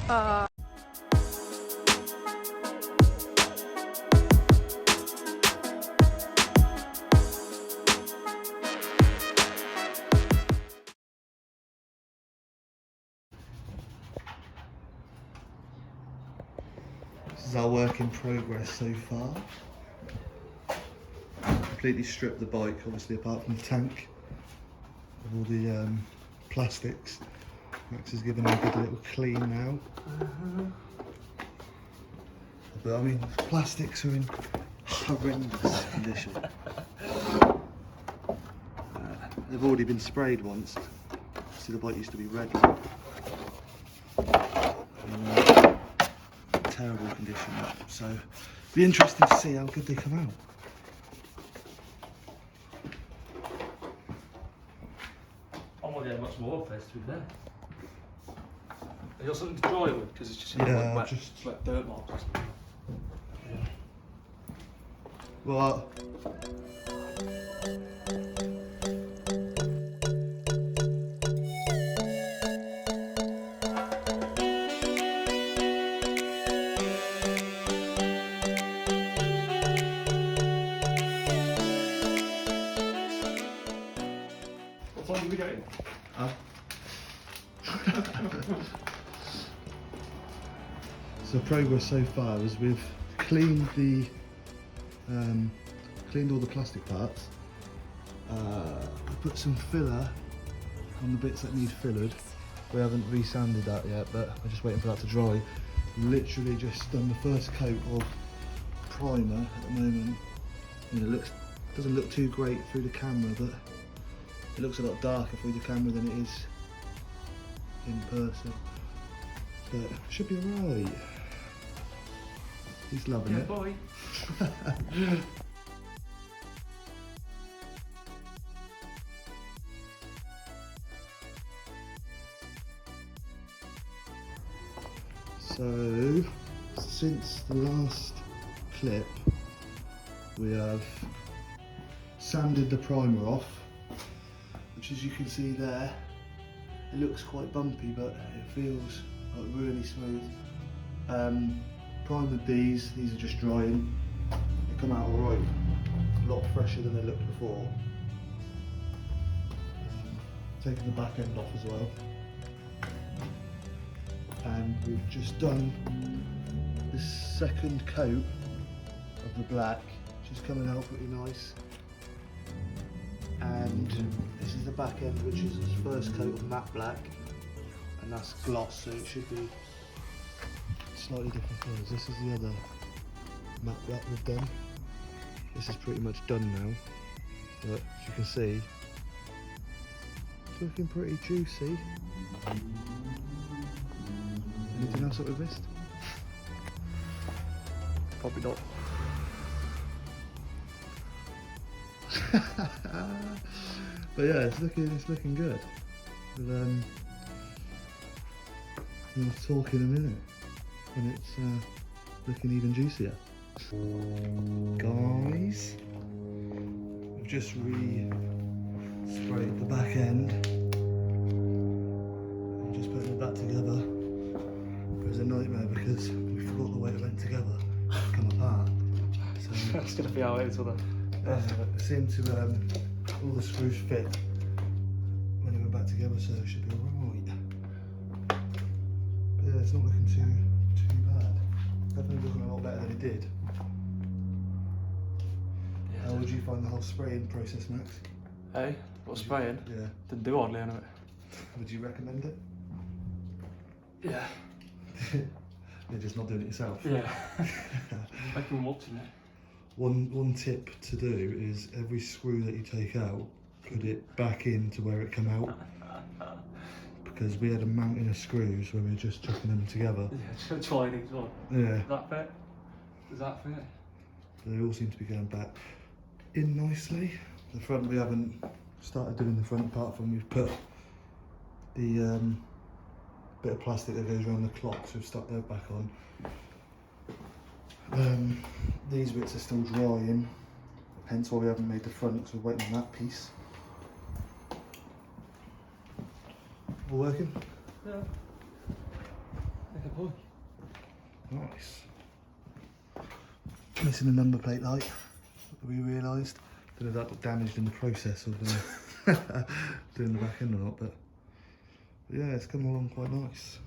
This is our work in progress so far. Completely stripped the bike, obviously, apart from the tank of all the plastics. Max has given it a good little clean now. But I mean, the plastics are in horrendous condition. They've already been sprayed once. See, the bike used to be red. Terrible condition, so it'll be interesting to see how good they come out. I want to get much more first, to be fair. Have you got something to dry with? Because it's just Yeah, wet, just like dirt marks or something. Yeah. Well, What time are we going? so progress so far is we've cleaned the cleaned all the plastic parts. Put some filler on the bits that need fillered. We haven't re-sanded that yet, but I'm just waiting for that to dry. Literally just done the first coat of primer at the moment. You know, doesn't look too great through the camera, but it looks a lot darker through the camera than it is in person. But it should be alright. He's loving it. Boy. So, since the last clip, we have sanded the primer off, which, as you can see there, it looks quite bumpy, but it feels like really smooth. Primered these are just drying. They come out alright, a lot fresher than they looked before. Taking the back end off as well. And we've just done the second coat of the black, which is coming out pretty nice. And this is the back end, which is its first coat of matte black, and that's gloss, so it should be slightly different colours. This is the other matte black we've done. This is pretty much done now, but as you can see, it's looking pretty juicy. Anything else up with wrist? Probably not. But yeah, it's looking good. We'll talk in a minute when it's looking even juicier. Guys, we've just sprayed the back end. I'm just putting it back together. It was a nightmare because we forgot the way it went together, come apart. So That's going to be how it is, isn't it? it seemed to all the screws fit when it went back together, so it should be alright. But yeah, it's not looking too bad. Definitely looking a lot better than it did. Yeah. How would you find the whole spraying process, Max? Hey, what, spraying? Yeah. Didn't do hardly any of it. Would you recommend it? Yeah. You're just not doing it yourself? Yeah. I've been watching it. One tip to do is every screw that you take out, put it back into where it came out. Because we had a mountain of screws when we were just chucking them together. Yeah, trying each one. Yeah. That bit? Does that fit? They all seem to be going back in nicely. The front we haven't started doing the front apart from we've put the bit of plastic that goes around the clock, so we've stuck that back on. These bits are still drying, hence why we haven't made the front, because we're waiting on that piece. All working? Yeah. Like a boy. Nice. Missing the number plate light, we realised. Don't know if that got damaged in the process of doing the back end or not, but yeah, it's coming along quite nice.